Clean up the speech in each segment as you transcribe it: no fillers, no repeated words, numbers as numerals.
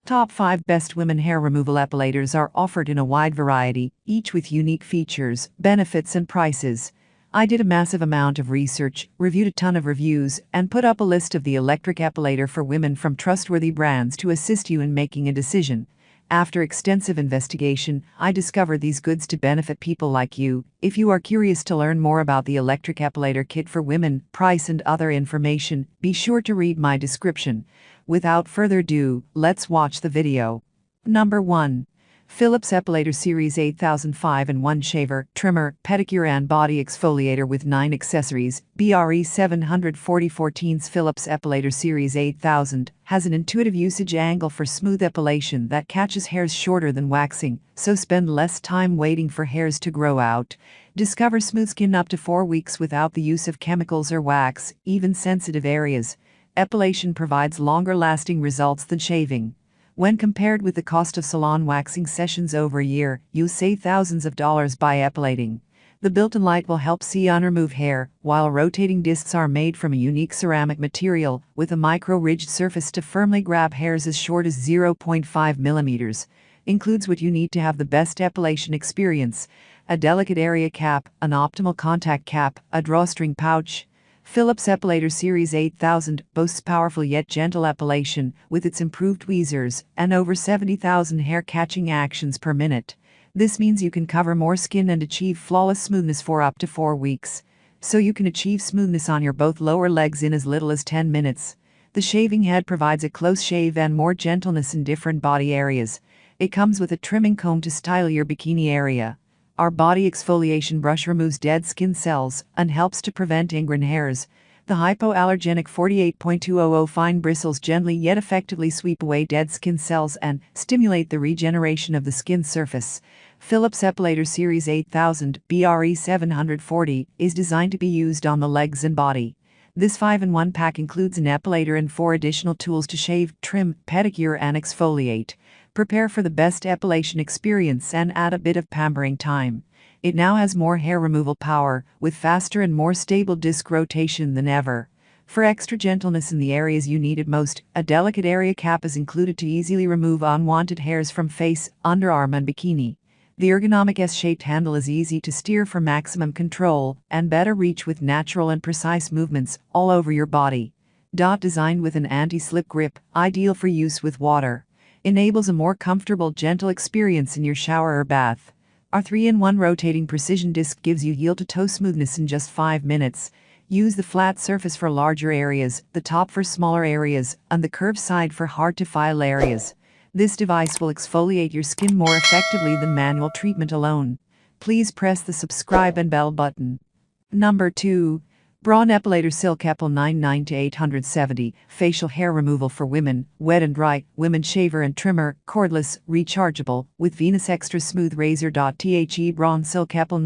Top 5 Best Women Hair Removal Epilators are offered in a wide variety, each with unique features, benefits, and prices. I did a massive amount of research, reviewed a ton of reviews, and put up a list of the electric epilator for women from trustworthy brands to assist you in making a decision. After extensive investigation, I discovered these goods to benefit people like you. If you are curious to learn more about the electric epilator kit for women, price, and other information, be sure to read my description. Without further ado, let's watch the video. Number 1. Philips Epilator Series 8005 in 1 shaver, trimmer, pedicure and body exfoliator with 9 accessories. BRE 740 14's Philips Epilator Series 8000 has an intuitive usage angle for smooth epilation that catches hairs shorter than waxing, so spend less time waiting for hairs to grow out. Discover smooth skin up to 4 weeks without the use of chemicals or wax, even sensitive areas. Epilation provides longer-lasting results than shaving. When compared with the cost of salon waxing sessions over a year, you'll save thousands of dollars by epilating. The built-in light will help see and remove hair, while rotating discs are made from a unique ceramic material with a micro-ridged surface to firmly grab hairs as short as 0.5 millimeters. Includes what you need to have the best epilation experience: a delicate area cap, an optimal contact cap, a drawstring pouch. Philips Epilator Series 8000 boasts powerful yet gentle epilation with its improved tweezers and over 70,000 hair-catching actions per minute. This means you can cover more skin and achieve flawless smoothness for up to 4 weeks. So you can achieve smoothness on your both lower legs in as little as 10 minutes. The shaving head provides a close shave and more gentleness in different body areas. It comes with a trimming comb to style your bikini area. Our body exfoliation brush removes dead skin cells and helps to prevent ingrown hairs. The hypoallergenic 48.200 fine bristles gently yet effectively sweep away dead skin cells and stimulate the regeneration of the skin surface. Philips Epilator Series 8000 BRE 740 is designed to be used on the legs and body. This 5-in-1 pack includes an epilator and 4 additional tools to shave, trim, pedicure, and exfoliate. Prepare for the best epilation experience and add a bit of pampering time. It now has more hair removal power, with faster and more stable disc rotation than ever. For extra gentleness in the areas you need it most, a delicate area cap is included to easily remove unwanted hairs from face, underarm, and bikini. The ergonomic S-shaped handle is easy to steer for maximum control and better reach with natural and precise movements all over your body. Designed with an anti-slip grip, ideal for use with water. Enables a more comfortable, gentle experience in your shower or bath. Our 3-in-1 rotating precision disc gives you heel-to-toe smoothness in just 5 minutes. Use the flat surface for larger areas, the top for smaller areas, and the curved side for hard-to-file areas. This device will exfoliate your skin more effectively than manual treatment alone. Please press the subscribe and bell button. Number 2. Braun Silk-épil 99-870 Facial Hair Removal for Women, Wet and Dry, Women Shaver and Trimmer, Cordless, Rechargeable, with Venus Extra Smooth Razor. The Braun Silk-épil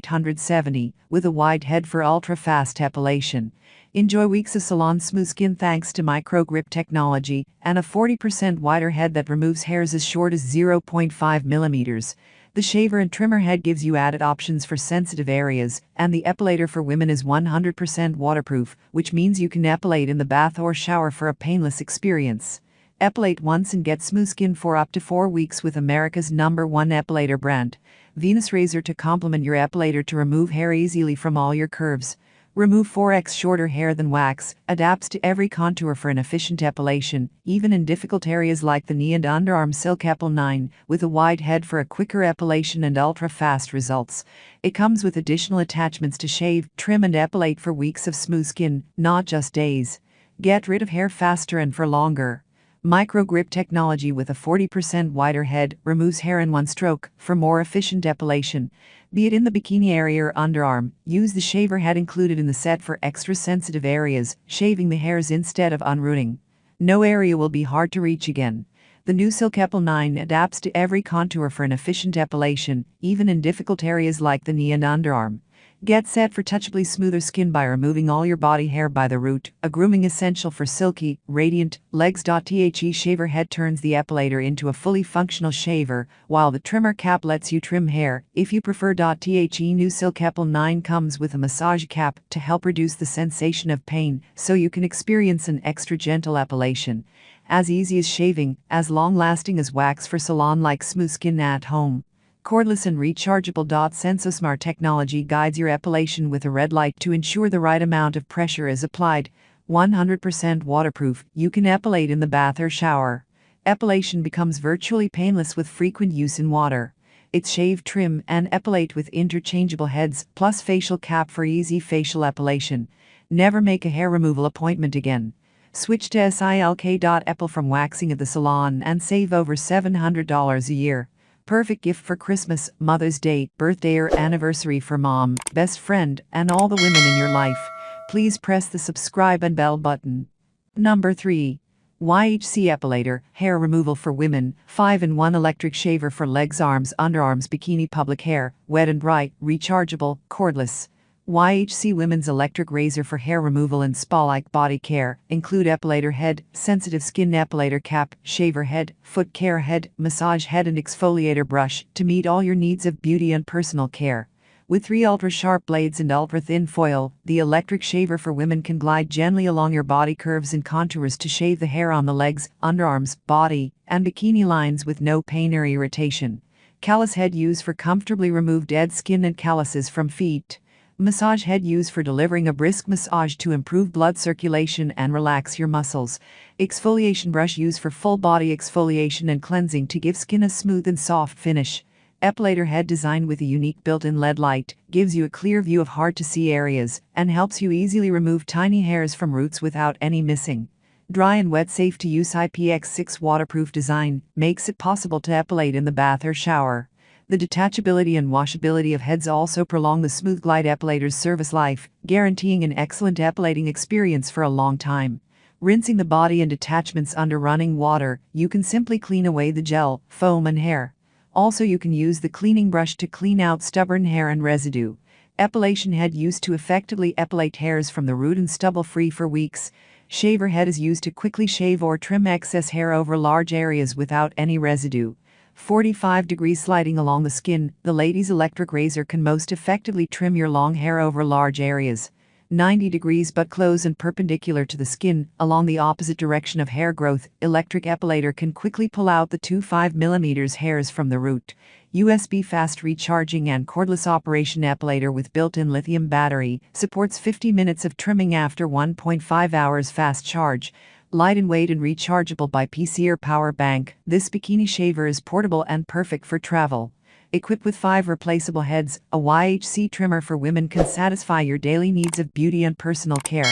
9-870, with a wide head for ultra-fast epilation. Enjoy weeks of salon smooth skin thanks to micro-grip technology and a 40% wider head that removes hairs as short as 0.5 millimeters. The shaver and trimmer head gives you added options for sensitive areas, and the epilator for women is 100% waterproof, which means you can epilate in the bath or shower for a painless experience. Epilate once and get smooth skin for up to 4 weeks with America's #1 epilator brand, Venus Razor, to complement your epilator to remove hair easily from all your curves. Remove 4x shorter hair than wax, adapts to every contour for an efficient epilation, even in difficult areas like the knee and underarm. Silk-épil 9, with a wide head for a quicker epilation and ultra-fast results. It comes with additional attachments to shave, trim and epilate for weeks of smooth skin, not just days. Get rid of hair faster and for longer. Micro-grip technology with a 40% wider head removes hair in one stroke for more efficient epilation. Be it in the bikini area or underarm, use the shaver head included in the set for extra sensitive areas, shaving the hairs instead of unrooting. No area will be hard to reach again. The new Silk-épil 9 adapts to every contour for an efficient epilation, even in difficult areas like the knee and underarm. Get set for touchably smoother skin by removing all your body hair by the root, a grooming essential for silky, radiant legs. The shaver head turns the epilator into a fully functional shaver, while the trimmer cap lets you trim hair if you prefer. The new Silk-épil 9 comes with a massage cap to help reduce the sensation of pain, so you can experience an extra gentle epilation. As easy as shaving, as long-lasting as wax for salon-like smooth skin at home. Cordless and rechargeable. SensoSmart technology guides your epilation with a red light to ensure the right amount of pressure is applied. 100% waterproof, you can epilate in the bath or shower. Epilation becomes virtually painless with frequent use in water. It's shave, trim, and epilate with interchangeable heads, plus facial cap for easy facial epilation. Never make a hair removal appointment again. Switch to Silk-épil from waxing at the salon and save over $700 a year. Perfect gift for Christmas, Mother's Day, birthday or anniversary for mom, best friend, and all the women in your life. Please press the subscribe and bell button. Number 3. YHC Epilator, hair removal for women, 5-in-1 electric shaver for legs, arms, underarms, bikini, public hair, wet and dry, rechargeable, cordless. YHC Women's Electric Razor for hair removal and spa-like body care. Include epilator head, sensitive skin epilator cap, shaver head, foot care head, massage head and exfoliator brush to meet all your needs of beauty and personal care. With 3 ultra-sharp blades and ultra-thin foil, the electric shaver for women can glide gently along your body curves and contours to shave the hair on the legs, underarms, body, and bikini lines with no pain or irritation. Callus head used for comfortably remove dead skin and calluses from feet. Massage head used for delivering a brisk massage to improve blood circulation and relax your muscles. Exfoliation brush used for full body exfoliation and cleansing to give skin a smooth and soft finish. Epilator head designed with a unique built-in LED light, gives you a clear view of hard-to-see areas, and helps you easily remove tiny hairs from roots without any missing. Dry and wet safe to use IPX6 waterproof design, makes it possible to epilate in the bath or shower. The detachability and washability of heads also prolong the Smooth Glide Epilator's service life, guaranteeing an excellent epilating experience for a long time. Rinsing the body and attachments under running water, you can simply clean away the gel, foam and hair. Also, you can use the cleaning brush to clean out stubborn hair and residue. Epilation head used to effectively epilate hairs from the root and stubble free for weeks. Shaver head is used to quickly shave or trim excess hair over large areas without any residue. 45 degrees sliding along the skin, the lady's electric razor can most effectively trim your long hair over large areas. 90 degrees but close and perpendicular to the skin, along the opposite direction of hair growth, electric epilator can quickly pull out the 5 mm hairs from the root. USB fast recharging and cordless operation epilator with built-in lithium battery, supports 50 minutes of trimming after 1.5 hours fast charge. Light in weight and rechargeable by PC or power bank, this bikini shaver is portable and perfect for travel. Equipped with 5 replaceable heads, a YHC trimmer for women can satisfy your daily needs of beauty and personal care.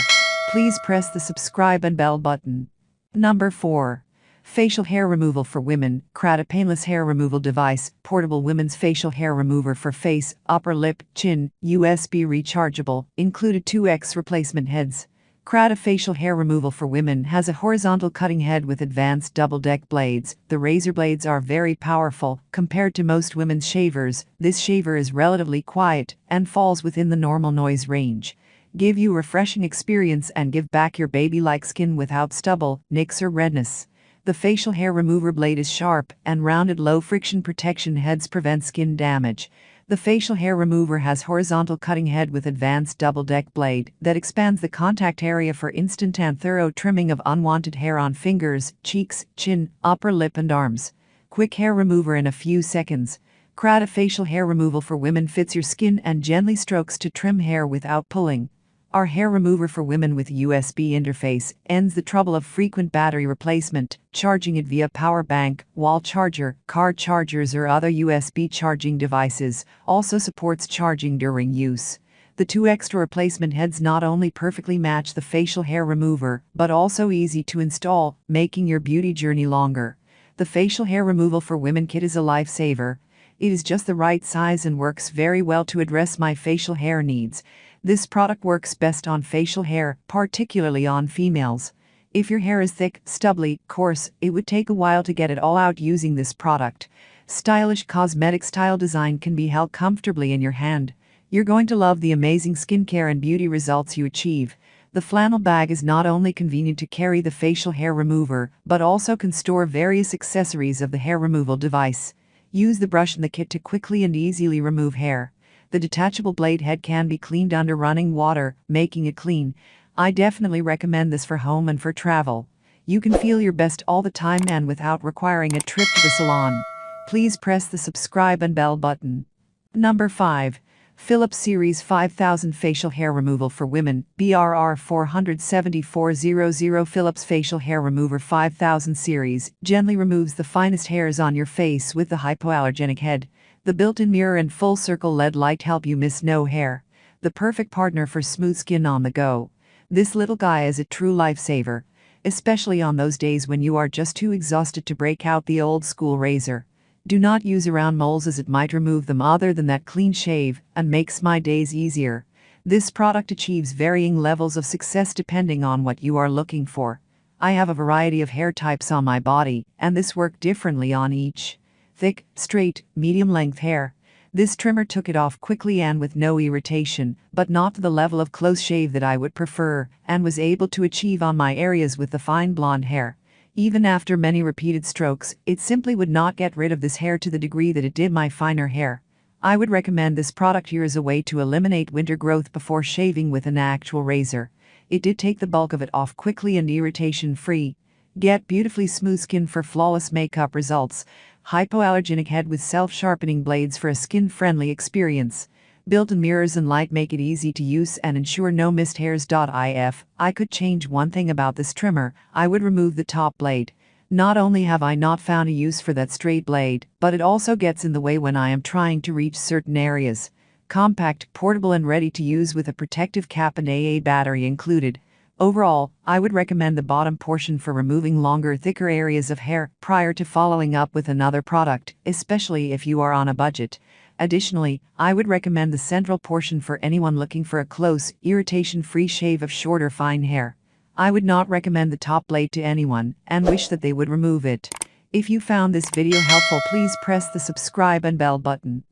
Please press the subscribe and bell button. Number 4. Facial hair removal for women, Crata painless hair removal device, portable women's facial hair remover for face, upper lip, chin, USB rechargeable, included 2X replacement heads. Crata facial hair removal for women has a horizontal cutting head with advanced double-deck blades. The razor blades are very powerful. Compared to most women's shavers, this shaver is relatively quiet and falls within the normal noise range. Give you a refreshing experience and give back your baby-like skin without stubble, nicks or redness. The facial hair remover blade is sharp, and rounded low-friction protection heads prevent skin damage. The facial hair remover has horizontal cutting head with advanced double-deck blade that expands the contact area for instant and thorough trimming of unwanted hair on fingers, cheeks, chin, upper lip and arms. Quick hair remover in a few seconds. Crata facial hair removal for women fits your skin and gently strokes to trim hair without pulling. Our hair remover for women with USB interface ends the trouble of frequent battery replacement, charging it via power bank, wall charger, car chargers or other USB charging devices, also supports charging during use. The 2 extra replacement heads not only perfectly match the facial hair remover, but also easy to install, making your beauty journey longer. The facial hair removal for women kit is a lifesaver. It is just the right size and works very well to address my facial hair needs. This product works best on facial hair, particularly on females. If your hair is thick, stubbly, coarse, it would take a while to get it all out using this product. Stylish cosmetic style design can be held comfortably in your hand. You're going to love the amazing skincare and beauty results you achieve. The flannel bag is not only convenient to carry the facial hair remover, but also can store various accessories of the hair removal device. Use the brush in the kit to quickly and easily remove hair. The detachable blade head can be cleaned under running water, making it clean. I definitely recommend this for home and for travel. You can feel your best all the time and without requiring a trip to the salon. Please press the subscribe and bell button. Number 5. Philips Series 5000 Facial Hair Removal for Women, BRR 47400. Philips Facial Hair Remover 5000 Series gently removes the finest hairs on your face with the hypoallergenic head. The built-in mirror and full circle LED light help you miss no hair. The perfect partner for smooth skin on the go. This little guy is a true lifesaver, especially on those days when you are just too exhausted to break out the old-school razor. Do not use around moles as it might remove them other than that clean shave and makes my days easier. This product achieves varying levels of success depending on what you are looking for. I have a variety of hair types on my body, and this worked differently on each. Thick, straight, medium-length hair. This trimmer took it off quickly and with no irritation, but not to the level of close shave that I would prefer, and was able to achieve on my areas with the fine blonde hair. Even after many repeated strokes, it simply would not get rid of this hair to the degree that it did my finer hair. I would recommend this product here as a way to eliminate winter growth before shaving with an actual razor. It did take the bulk of it off quickly and irritation-free. Get beautifully smooth skin for flawless makeup results. Hypoallergenic head with self-sharpening blades for a skin-friendly experience. Built-in mirrors and light make it easy to use and ensure no missed hairs. If I could change one thing about this trimmer, I would remove the top blade. Not only have I not found a use for that straight blade, but it also gets in the way when I am trying to reach certain areas. Compact, portable and ready to use with a protective cap and AA battery included. Overall, I would recommend the bottom portion for removing longer, thicker areas of hair prior to following up with another product, especially if you are on a budget. Additionally, I would recommend the central portion for anyone looking for a close, irritation-free shave of shorter fine hair. I would not recommend the top blade to anyone and wish that they would remove it. If you found this video helpful, please press the subscribe and bell button.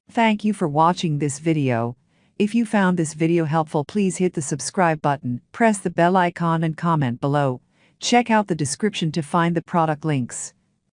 Thank you for watching this video. If you found this video helpful, please hit the subscribe button, press the bell icon and comment below. Check out the description to find the product links.